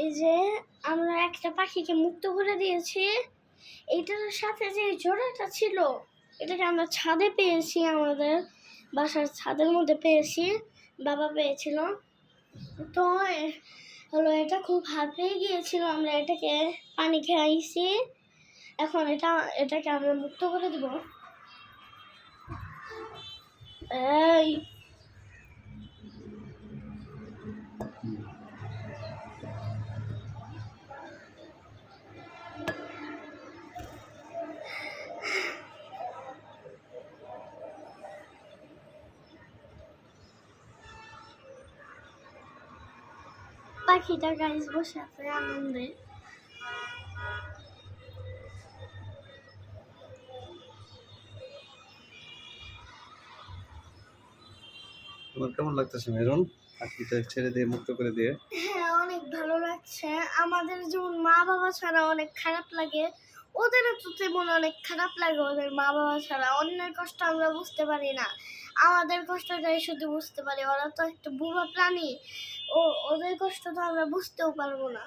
এই যে আমরা একটা পাখিকে মুক্ত করে দিয়েছি। এইটার সাথে যে জোড়াটা ছিল এটাকে আমরা ছাদে পেয়েছি, আমাদের বাসার ছাদের মধ্যে পেয়েছি, বাবা পেয়েছিল। তো হলো এটা খুব হাঁপিয়ে গিয়েছিল, আমরা এটাকে পানি খাইয়েছি। এখন এটাকে আমরা মুক্ত করে দিব। এই পাখিটা গাইস বসে আছে আনন্দে। তোমার কেমন লাগতেছে মেরুন, পাখিটা ছেড়ে দিয়ে মুক্ত করে দিয়ে? হ্যাঁ, অনেক ভালো লাগছে। আমাদের যেমন মা বাবা ছাড়া অনেক খারাপ লাগে, ওদেরও তো তেমন অনেক খারাপ লাগে। ওদের মা বাবা ছাড়া অন্যের কষ্ট আমরা বুঝতে পারি না, আমাদের কষ্টটাই শুধু বুঝতে পারি। ওরা তো একটা বুড়ো প্রাণী, ওদের কষ্ট তো আমরা বুঝতেও পারবো না।